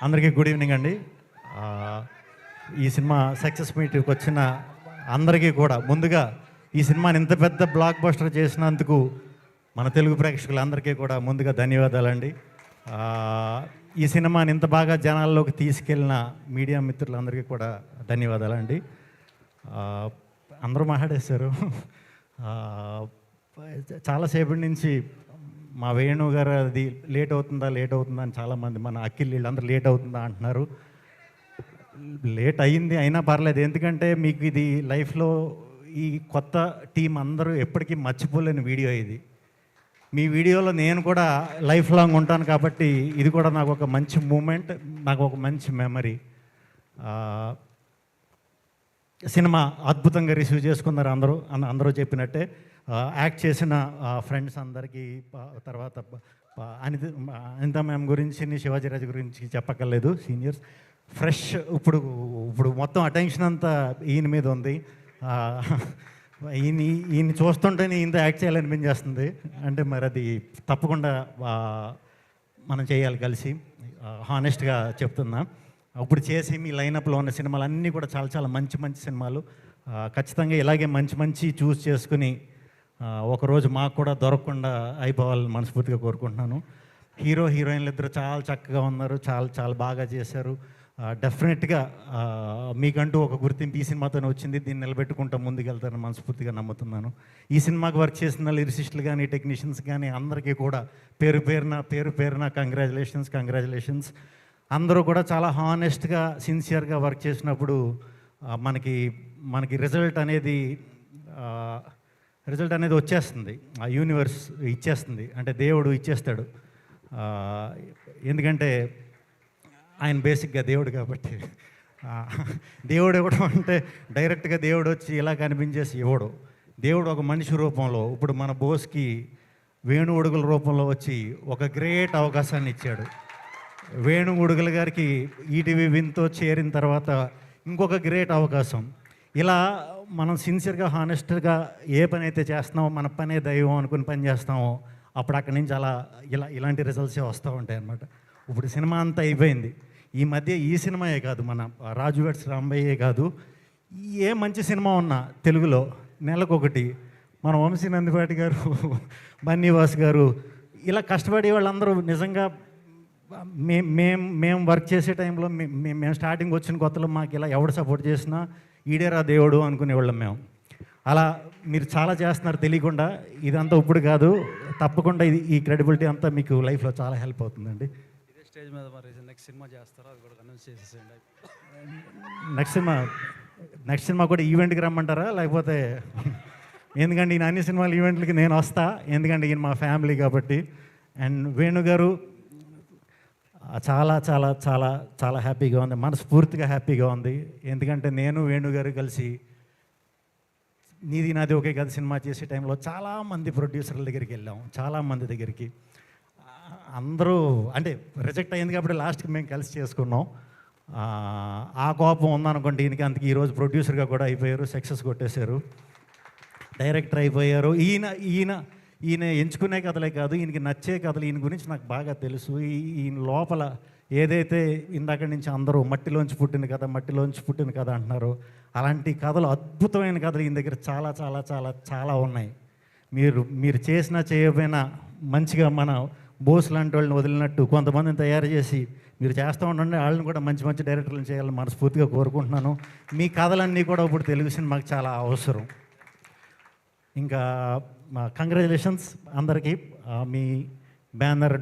అందరికీ good evening అండి. ఆ, ఈ సినిమా సక్సెస్ మీట్కి వచ్చిన అందరికీ కూడా ముందుగా ఈ సినిమాని ఇంత పెద్ద బ్లాక్ బస్టర్ చేసినందుకు మన తెలుగు ప్రేక్షకులందరికీ కూడా ముందుగా ధన్యవాదాలండి. ఆ, ఈ సినిమాని ఇంత బాగా జనాల్లోకి తీసుకెళ్ళిన మీడియా మిత్రులందరికీ కూడా ధన్యవాదాలండి. ఆ, అందరూ మాట్లాడేశారు. ఆ, చాలాసేపటి నుంచి మా వేణు గారు అది లేట్ అవుతుందా అని చాలామంది మన అఖిల్ వీళ్ళందరూ లేట్ అవుతుందా అంటున్నారు. లేట్ అయ్యింది అయినా పర్లేదు, ఎందుకంటే మీకు ఇది లైఫ్లో ఈ కొత్త టీం అందరూ ఎప్పటికీ మర్చిపోలేని వీడియో ఇది. మీ వీడియోలో నేను కూడా లైఫ్ లాంగ్ ఉంటాను కాబట్టి ఇది కూడా నాకు ఒక మంచి మూమెంట్, నాకు ఒక మంచి మెమరీ. సినిమా అద్భుతంగా రిసీవ్ చేసుకున్నారు అందరూ చెప్పినట్టే. యాక్ట్ చేసిన ఫ్రెండ్స్ అందరికీ, తర్వాత అనిత మ్యామ్ గురించి, శివాజీరాజు గురించి చెప్పక్కర్లేదు, సీనియర్స్. ఫ్రెష్ ఇప్పుడు మొత్తం అటెన్షన్ అంతా ఈయన మీద ఉంది. ఈయన చూస్తుంటేనే ఈయనతో యాక్ట్ చేయాలనిపించేస్తుంది. అంటే మరి అది తప్పకుండా మనం చేయాలి కలిసి, హానెస్ట్గా చెప్తున్నా. ఇప్పుడు చేసి మీ లైనప్లో ఉన్న సినిమాలు అన్నీ కూడా చాలా చాలా మంచి మంచి సినిమాలు. ఖచ్చితంగా ఇలాగే మంచి చూస్ చేసుకుని ఒకరోజు మాకు కూడా దొరకకుండా అయిపోవాలని మనస్ఫూర్తిగా కోరుకుంటున్నాను. హీరోయిన్లు ఇద్దరు చాలా చక్కగా ఉన్నారు, చాలా చాలా బాగా చేశారు. డెఫినెట్గా మీకంటూ ఒక గుర్తింపు ఈ సినిమాతోనే వచ్చింది. దీన్ని నిలబెట్టుకుంటూ ముందుకెళ్తారని మనస్ఫూర్తిగా నమ్ముతున్నాను. ఈ సినిమాకి వర్క్ చేసిన లిరిసిస్టులు కానీ, టెక్నీషియన్స్ కానీ అందరికీ కూడా పేరు పేరున కంగ్రాచులేషన్స్. అందరూ కూడా చాలా హానెస్ట్గా, సిన్సియర్గా వర్క్ చేసినప్పుడు మనకి రిజల్ట్ అనేది వచ్చేస్తుంది. ఆ యూనివర్స్ ఇచ్చేస్తుంది, అంటే దేవుడు ఇచ్చేస్తాడు. ఎందుకంటే ఆయన బేసిక్గా దేవుడు కాబట్టి. దేవుడు ఇవ్వడం అంటే డైరెక్ట్గా దేవుడు వచ్చి ఇలా కనిపించేసి ఇవ్వడు. దేవుడు ఒక మనిషి రూపంలో, ఇప్పుడు మన బోస్కి వేణు ఉడుగుల రూపంలో వచ్చి ఒక గ్రేట్ అవకాశాన్ని ఇచ్చాడు. వేణు ఉడుగుల గారికి ఈటీవీ విన్తో చేరిన తర్వాత ఇంకొక గ్రేట్ అవకాశం. ఇలా మనం సిన్సియర్గా, హానెస్ట్గా ఏ పని అయితే చేస్తున్నామో, మన పనే దైవం అనుకుని పని చేస్తామో, అప్పుడు అక్కడి నుంచి ఇలాంటి రిజల్ట్సే వస్తూ ఉంటాయి అన్నమాట. ఇప్పుడు సినిమా అంతా అయిపోయింది. ఈ మధ్య ఈ సినిమాయే కాదు, మన రాజు వెడ్స్ రాంబయ్యే కాదు, ఏ మంచి సినిమా ఉన్నా తెలుగులో నెలకొకటి మన వంశీ నందిపాటి గారు, బన్నీవాస్ గారు, ఇలా కష్టపడే వాళ్ళందరూ నిజంగా మేము వర్క్ చేసే టైంలో మేము స్టార్టింగ్ వచ్చిన కొత్తలో మాకు ఇలా ఎవడు సపోర్ట్ చేసినా ఈడేరా దేవుడు అనుకునేవాళ్ళం మేము. అలా మీరు చాలా చేస్తున్నారు తెలియకుండా. ఇదంతా ఇప్పుడు కాదు, తప్పకుండా ఈ క్రెడిబిలిటీ అంతా మీకు లైఫ్లో చాలా హెల్ప్ అవుతుందండి. ఇదే స్టేజ్ మీద మరి నెక్స్ట్ సినిమా చేస్తారో అది కూడా అనౌన్స్ చేసేసేయండి. నెక్స్ట్ సినిమా కూడా ఈవెంట్కి రమ్మంటారా, లేకపోతే? ఎందుకంటే ఈయన అన్ని సినిమాలు ఈవెంట్లకి నేను వస్తా, ఎందుకంటే ఈయన మా ఫ్యామిలీ కాబట్టి. అండ్ వేణు గారు చాలా చాలా చాలా చాలా హ్యాపీగా ఉంది, మనస్ఫూర్తిగా హ్యాపీగా ఉంది. ఎందుకంటే నేను వేణు గారు కలిసి నీది నాది ఒకే కథ సినిమా చేసే టైంలో చాలామంది ప్రొడ్యూసర్ల దగ్గరికి వెళ్ళాం, చాలామంది దగ్గరికి. అందరూ అంటే రిజెక్ట్ అయింది కాబట్టి లాస్ట్కి మేము కలిసి చేసుకున్నాం. ఆ కోపం ఉందనుకోండి ఈయనకి, అందుకే ఈరోజు ప్రొడ్యూసర్గా కూడా అయిపోయారు, సక్సెస్ కొట్టేశారు, డైరెక్టర్ అయిపోయారు. ఈయన ఎంచుకునే కథలే కాదు, ఈయనకి నచ్చే కథలు, ఈయన గురించి నాకు బాగా తెలుసు. ఈయన లోపల ఏదైతే ఇందాక నుంచి అందరూ మట్టిలోంచి పుట్టిన కథ అంటున్నారు, అలాంటి కథలు, అద్భుతమైన కథలు ఈయన దగ్గర చాలా చాలా చాలా చాలా ఉన్నాయి. మీరు చేసినా చేయకపోయినా మంచిగా మన బోస్ లాంటి వాళ్ళని వదిలినట్టు కొంతమందిని తయారు చేసి మీరు చేస్తూ ఉండండి. వాళ్ళని కూడా మంచి మంచి డైరెక్టర్లను చేయాలని మనస్ఫూర్తిగా కోరుకుంటున్నాను. మీ కథలన్నీ కూడా ఇప్పుడు తెలుగు సినిమాకి చాలా అవసరం. ఇంకా కంగ్రాచులేషన్స్ అందరికీ. మీ బ్యానర్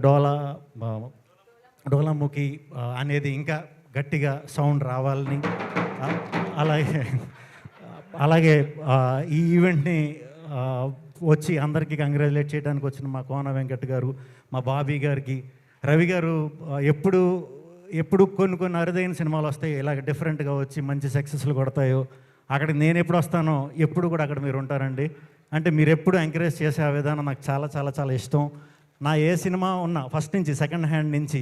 డోలాముఖి అనేది ఇంకా గట్టిగా సౌండ్ రావాలని, అలాగే ఈ ఈవెంట్ని వచ్చి అందరికీ కంగ్రాచులేట్ చేయడానికి వచ్చిన మా కోన వెంకట్ గారు, మా బాబీ గారికి, రవి గారు ఎప్పుడు కొన్ని అరుదైన సినిమాలు వస్తాయి, ఇలాగ డిఫరెంట్గా వచ్చి మంచి సక్సెస్లు కొడతాయో అక్కడికి నేను ఎప్పుడు వస్తానో ఎప్పుడు కూడా అక్కడ మీరు ఉంటారండి. అంటే మీరు ఎప్పుడు ఎంకరేజ్ చేసే ఆ విధానం నాకు చాలా చాలా చాలా ఇష్టం. నా ఏ సినిమా ఉన్నా ఫస్ట్ నుంచి, సెకండ్ హ్యాండ్ నుంచి,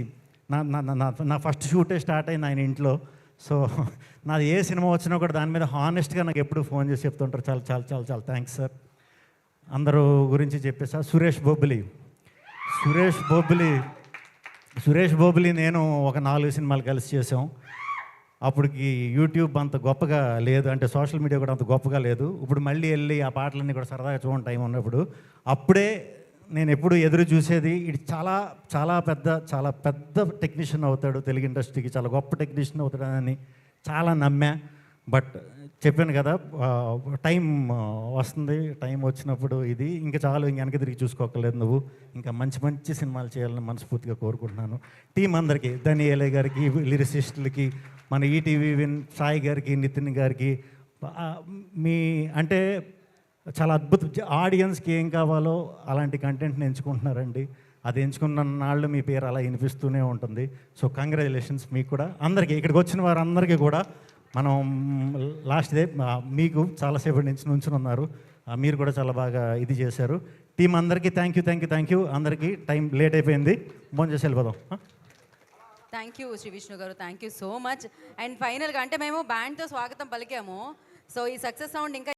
నా ఫస్ట్ షూటే స్టార్ట్ అయింది ఆయన ఇంట్లో. సో నాది ఏ సినిమా వచ్చినా కూడా దాని మీద హానెస్ట్గా నాకు ఎప్పుడు ఫోన్ చేసి చెప్తుంటారు. చాలా చాలా చాలా చాలా థ్యాంక్స్ సార్. అందరూ గురించి చెప్పేసా. సురేష్ బొబ్బిలి సురేష్ బోబులి నేను ఒక 4 సినిమాలు కలిసి చేసాం. అప్పటికి యూట్యూబ్ అంత గొప్పగా లేదు, అంటే సోషల్ మీడియా కూడా అంత గొప్పగా లేదు. ఇప్పుడు మళ్ళీ వెళ్ళి ఆ పాటలన్నీ కూడా సరదాగా చూడండి టైం ఉన్నప్పుడు. అప్పుడే నేను ఎప్పుడు ఎదురు చూసేది, ఇది చాలా పెద్ద టెక్నీషియన్ అవుతాడు, తెలుగు ఇండస్ట్రీకి చాలా గొప్ప టెక్నీషియన్ అవుతాడని చాలా నమ్మా. బట్ చెప్పాను కదా, టైం వస్తుంది, టైం వచ్చినప్పుడు ఇది ఇంకా చాలు, ఇంక వెనక తిరిగి చూసుకోకలేదు నువ్వు, ఇంకా మంచి సినిమాలు చేయాలని మనస్ఫూర్తిగా కోరుకుంటున్నాను. టీం అందరికీ, ధనియేలే గారికి, లిరిసిస్టులకి, మన ఈటీవీ విన్ సాయి గారికి, నితిన్ గారికి, మీ అంటే చాలా అద్భుత ఆడియన్స్కి ఏం కావాలో అలాంటి కంటెంట్ని ఎంచుకుంటున్నారండి. అది ఎంచుకున్న నాళ్ళు మీ పేరు అలా వినిపిస్తూనే ఉంటుంది. సో కంగ్రాచులేషన్స్ మీకు కూడా, అందరికీ ఇక్కడికి వచ్చిన వారందరికీ కూడా. మనం లాస్ట్ డే మీకు చాలాసేపటి నుంచి నుంచుని ఉన్నారు, మీరు కూడా చాలా బాగా ఇది చేశారు. టీం అందరికీ థ్యాంక్ యూ. అందరికీ టైం లేట్ అయిపోయింది, ఫోన్ చేసి వెళ్ళిపోదాం. థ్యాంక్ యూ శ్రీ విష్ణు గారు, thank you so much. And ఫైనల్గా అంటే మేము బ్యాండ్తో స్వాగతం పలికాము. సో ఈ సక్సెస్ సౌండ్ ఇంకా